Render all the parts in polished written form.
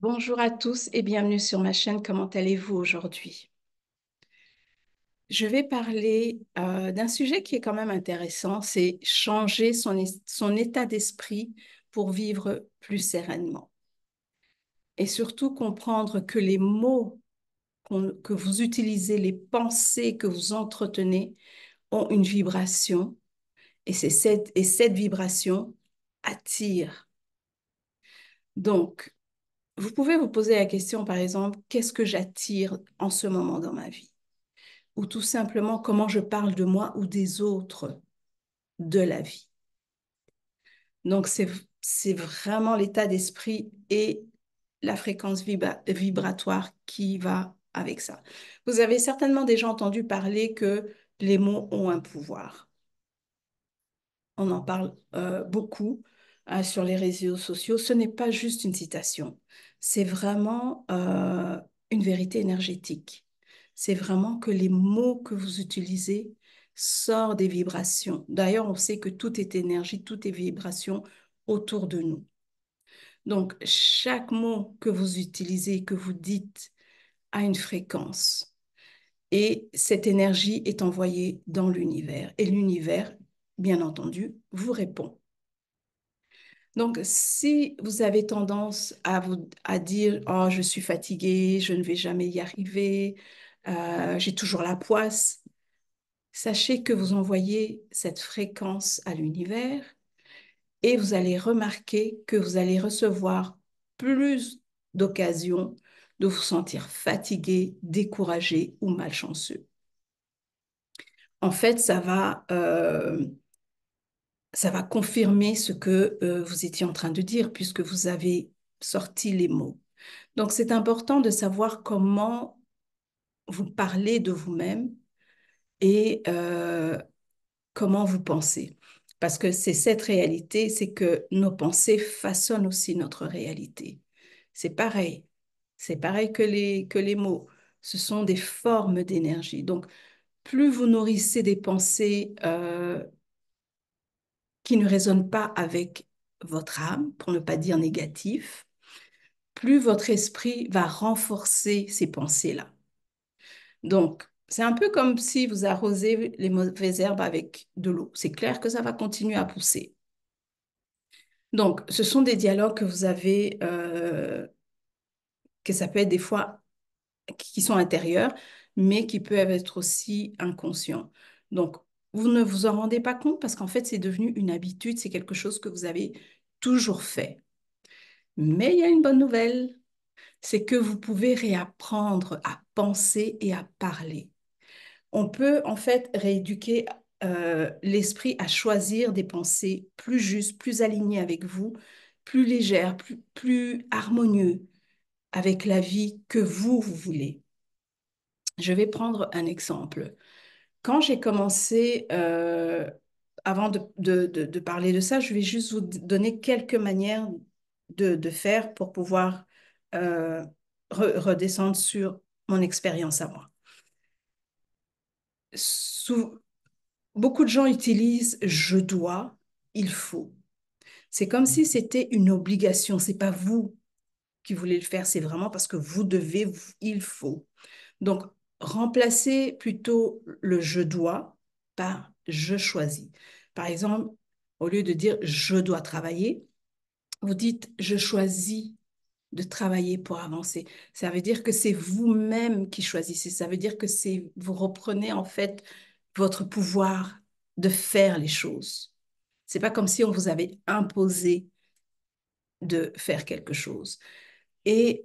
Bonjour à tous et bienvenue sur ma chaîne. Comment allez-vous aujourd'hui? Je vais parler d'un sujet qui est quand même intéressant, c'est changer son état d'esprit pour vivre plus sereinement. Et surtout comprendre que les mots que vous utilisez, les pensées que vous entretenez ont une vibration et cette vibration attire. Donc, vous pouvez vous poser la question, par exemple, qu'est-ce que j'attire en ce moment dans ma vie? Ou tout simplement comment je parle de moi ou des autres de la vie. Donc, c'est vraiment l'état d'esprit et la fréquence vibratoire qui va avec ça. Vous avez certainement déjà entendu parler que les mots ont un pouvoir. On en parle beaucoup sur les réseaux sociaux. Ce n'est pas juste une citation, c'est vraiment une vérité énergétique. C'est vraiment que les mots que vous utilisez sortent des vibrations. D'ailleurs, on sait que tout est énergie, tout est vibration autour de nous. Donc, chaque mot que vous utilisez, que vous dites, a une fréquence. Et cette énergie est envoyée dans l'univers. Et l'univers, bien entendu, vous répond. Donc, si vous avez tendance à dire, oh, je suis fatiguée, je ne vais jamais y arriver, j'ai toujours la poisse, sachez que vous envoyez cette fréquence à l'univers et vous allez remarquer que vous allez recevoir plus d'occasions de vous sentir fatigué, découragé ou malchanceux. En fait, ça va confirmer ce que vous étiez en train de dire puisque vous avez sorti les mots. Donc, c'est important de savoir comment vous parlez de vous-même et comment vous pensez. Parce que c'est cette réalité, c'est que nos pensées façonnent aussi notre réalité. C'est pareil. C'est pareil que les mots. Ce sont des formes d'énergie. Donc, plus vous nourrissez des pensées qui ne résonnent pas avec votre âme, pour ne pas dire négatif, plus votre esprit va renforcer ces pensées-là. Donc, c'est un peu comme si vous arrosez les mauvaises herbes avec de l'eau. C'est clair que ça va continuer à pousser. Donc, ce sont des dialogues que vous avez, que ça peut être des fois qui sont intérieurs, mais qui peuvent être aussi inconscients. Donc, vous ne vous en rendez pas compte parce qu'en fait, c'est devenu une habitude, c'est quelque chose que vous avez toujours fait. Mais il y a une bonne nouvelle, c'est que vous pouvez réapprendre à penser et à parler. On peut en fait rééduquer l'esprit à choisir des pensées plus justes, plus alignées avec vous, plus légères, plus harmonieuses avec la vie que vous voulez. Je vais prendre un exemple. Quand j'ai commencé, avant de parler de ça, je vais juste vous donner quelques manières de faire pour pouvoir euh, redescendre sur mon expérience à moi. Sou- Beaucoup de gens utilisent je dois, il faut. C'est comme si c'était une obligation. C'est pas vous qui voulez le faire, c'est vraiment parce que vous devez, il faut. Donc, remplacez plutôt le je dois par je choisis. Par exemple, au lieu de dire je dois travailler, vous dites je choisis de travailler pour avancer. Ça veut dire que c'est vous-même qui choisissez. Ça veut dire que c'est vous reprenez en fait votre pouvoir de faire les choses. C'est pas comme si on vous avait imposé de faire quelque chose. Et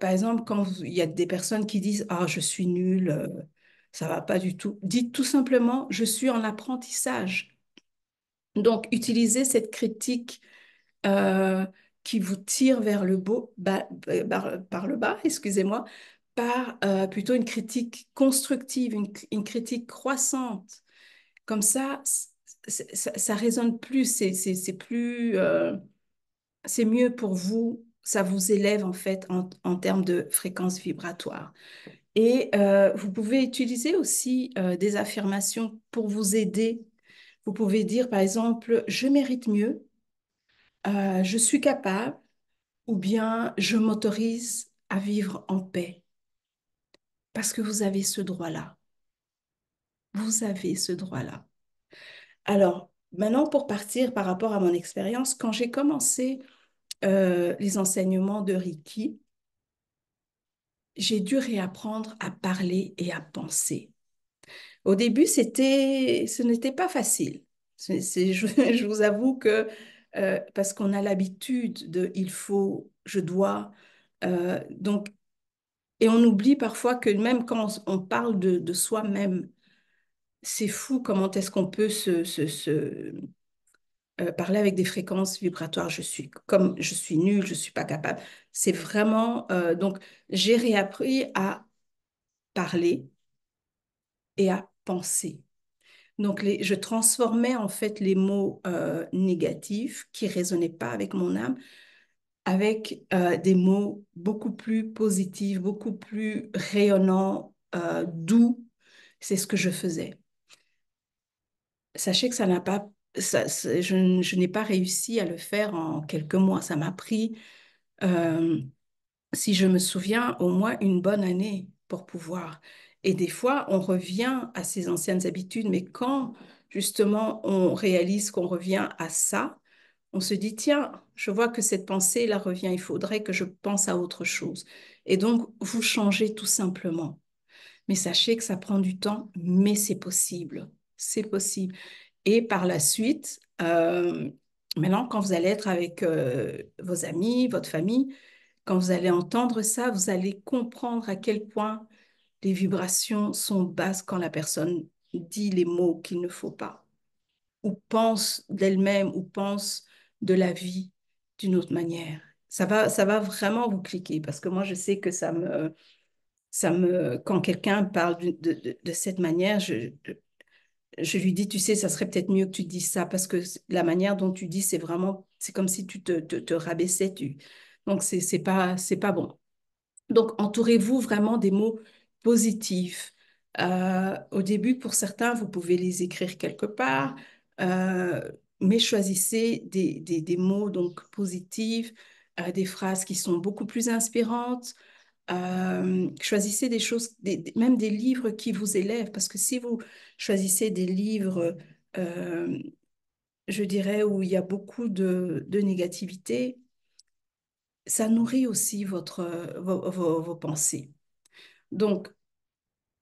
par exemple, il y a des personnes qui disent ah je suis nulle, ça va pas du tout. Dites tout simplement je suis en apprentissage. Donc utilisez cette critique euh, qui vous tire vers le par le bas, excusez-moi, par plutôt une critique constructive, une critique croissante. Comme ça résonne plus, c'est plus, c'est mieux pour vous, ça vous élève en fait en termes de fréquence vibratoire. Et vous pouvez utiliser aussi des affirmations pour vous aider. Vous pouvez dire par exemple, je mérite mieux, je suis capable ou bien je m'autorise à vivre en paix parce que vous avez ce droit-là. Vous avez ce droit-là. Alors, maintenant, pour partir par rapport à mon expérience, quand j'ai commencé les enseignements de Reiki, j'ai dû réapprendre à parler et à penser. Au début, ce n'était pas facile. Je vous avoue que parce qu'on a l'habitude de il faut, je dois, donc, et on oublie parfois que même quand on parle de soi-même, c'est fou comment est-ce qu'on peut parler avec des fréquences vibratoires. Je suis nulle, je suis pas capable. C'est vraiment, donc, j'ai réappris à parler et à penser. Donc, je transformais en fait les mots négatifs qui résonnaient pas avec mon âme avec des mots beaucoup plus positifs, beaucoup plus rayonnants, doux. C'est ce que je faisais. Sachez que ça n'a pas, je n'ai pas réussi à le faire en quelques mois. Ça m'a pris, euh, si je me souviens, au moins une bonne année pour pouvoir. Et des fois, on revient à ses anciennes habitudes, mais quand justement on réalise qu'on revient à ça, on se dit, tiens, je vois que cette pensée-là revient, il faudrait que je pense à autre chose. Et donc, vous changez tout simplement. Mais sachez que ça prend du temps, mais c'est possible. C'est possible. Et par la suite, maintenant, quand vous allez être avec vos amis, votre famille, quand vous allez entendre ça, vous allez comprendre à quel point les vibrations sont basses quand la personne dit les mots qu'il ne faut pas, ou pense d'elle-même, ou pense de la vie d'une autre manière. Ça va vraiment vous cliquer, parce que moi, je sais que quand quelqu'un parle de cette manière, je lui dis, tu sais, ça serait peut-être mieux que tu dises ça, parce que la manière dont tu dis, c'est vraiment, c'est comme si tu te rabaissais. Donc, c'est pas bon. Donc, entourez-vous vraiment des mots positifs. Au début, pour certains, vous pouvez les écrire quelque part, euh, mais choisissez des mots donc positifs, des phrases qui sont beaucoup plus inspirantes. Choisissez des choses, même des livres qui vous élèvent, parce que si vous choisissez des livres, euh, je dirais, où il y a beaucoup de négativité, ça nourrit aussi vos pensées. Donc,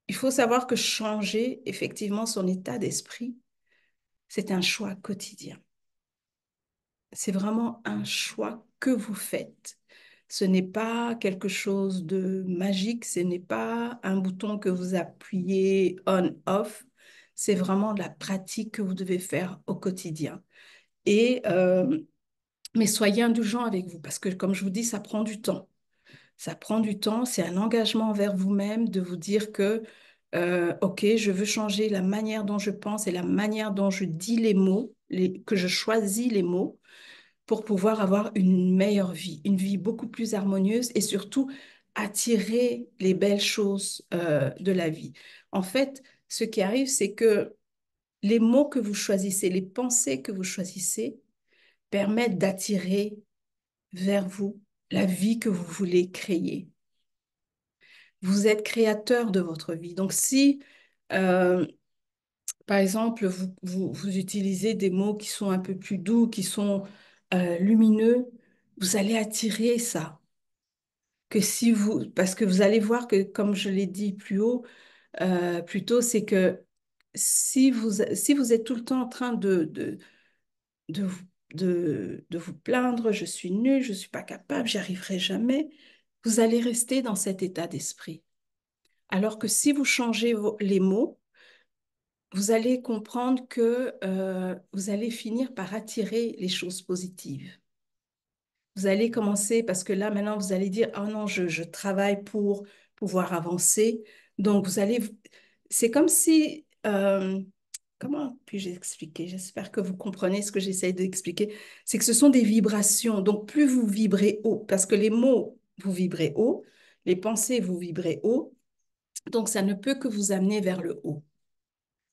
il faut savoir que changer effectivement son état d'esprit, c'est un choix quotidien. C'est vraiment un choix que vous faites. Ce n'est pas quelque chose de magique, ce n'est pas un bouton que vous appuyez on-off, c'est vraiment de la pratique que vous devez faire au quotidien. Et, mais soyez indulgent avec vous, parce que comme je vous dis, ça prend du temps. Ça prend du temps, c'est un engagement envers vous-même de vous dire que, OK, je veux changer la manière dont je pense et la manière dont je dis les mots, que je choisis les mots pour pouvoir avoir une meilleure vie, une vie beaucoup plus harmonieuse et surtout attirer les belles choses de la vie. En fait, ce qui arrive, c'est que les mots que vous choisissez, les pensées que vous choisissez permettent d'attirer vers vous la vie que vous voulez créer. Vous êtes créateur de votre vie. Donc, si, euh, par exemple, vous utilisez des mots qui sont un peu plus doux, qui sont lumineux, vous allez attirer ça. Que si vous, parce que vous allez voir que, comme je l'ai dit plus tôt, c'est que si vous êtes tout le temps en train de, vous- de vous plaindre, je suis nul, je ne suis pas capable, j'y arriverai jamais, vous allez rester dans cet état d'esprit. Alors que si vous changez les mots, vous allez comprendre que vous allez finir par attirer les choses positives. Vous allez commencer, parce que là, maintenant, vous allez dire, oh non, je travaille pour pouvoir avancer. Donc, c'est comme si, comment puis-je expliquer? J'espère que vous comprenez ce que j'essaie d'expliquer. C'est que ce sont des vibrations. Donc, plus vous vibrez haut, parce que les mots, vous vibrez haut, les pensées, vous vibrez haut, donc ça ne peut que vous amener vers le haut.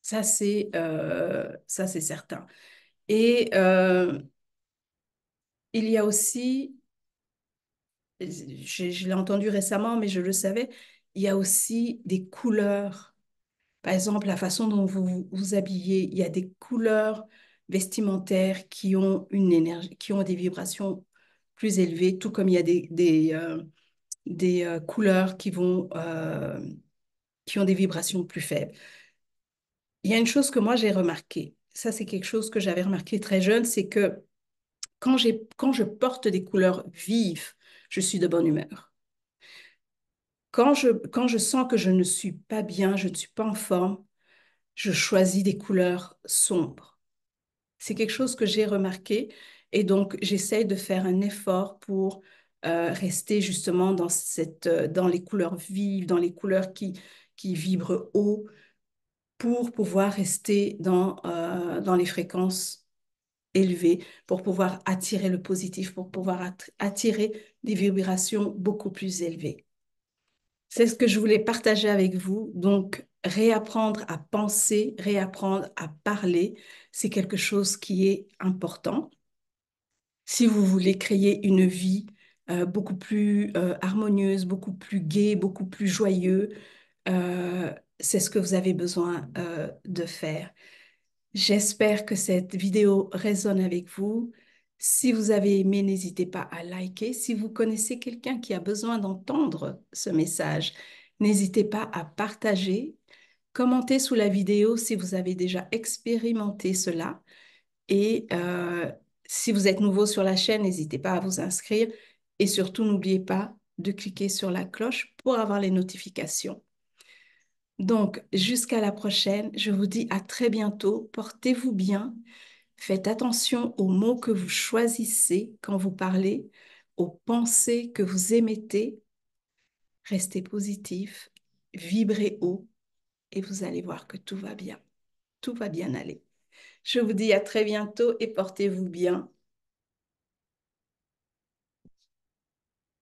Ça, c'est certain. Et il y a aussi je l'ai entendu récemment, mais je le savais, il y a aussi des couleurs. Par exemple, la façon dont vous vous habillez, il y a des couleurs vestimentaires qui ont une énergie, qui ont des vibrations plus élevées, tout comme il y a des couleurs qui ont des vibrations plus faibles. Il y a une chose que moi j'ai remarqué, ça c'est quelque chose que j'avais remarqué très jeune, c'est que quand je porte des couleurs vives, je suis de bonne humeur. Quand je sens que je ne suis pas bien, je ne suis pas en forme, je choisis des couleurs sombres. C'est quelque chose que j'ai remarqué et donc j'essaye de faire un effort pour rester justement dans les couleurs vives, dans les couleurs qui vibrent haut pour pouvoir rester dans les fréquences élevées, pour pouvoir attirer le positif, pour pouvoir attirer des vibrations beaucoup plus élevées. C'est ce que je voulais partager avec vous. Donc, réapprendre à penser, réapprendre à parler, c'est quelque chose qui est important. Si vous voulez créer une vie beaucoup plus harmonieuse, beaucoup plus gaie, beaucoup plus joyeuse, c'est ce que vous avez besoin de faire. J'espère que cette vidéo résonne avec vous. Si vous avez aimé, n'hésitez pas à liker. Si vous connaissez quelqu'un qui a besoin d'entendre ce message, n'hésitez pas à partager. Commentez sous la vidéo si vous avez déjà expérimenté cela. Et si vous êtes nouveau sur la chaîne, n'hésitez pas à vous inscrire. Et surtout, n'oubliez pas de cliquer sur la cloche pour avoir les notifications. Donc, jusqu'à la prochaine, je vous dis à très bientôt. Portez-vous bien. Faites attention aux mots que vous choisissez quand vous parlez, aux pensées que vous émettez. Restez positif, vibrez haut et vous allez voir que tout va bien. Tout va bien aller. Je vous dis à très bientôt et portez-vous bien.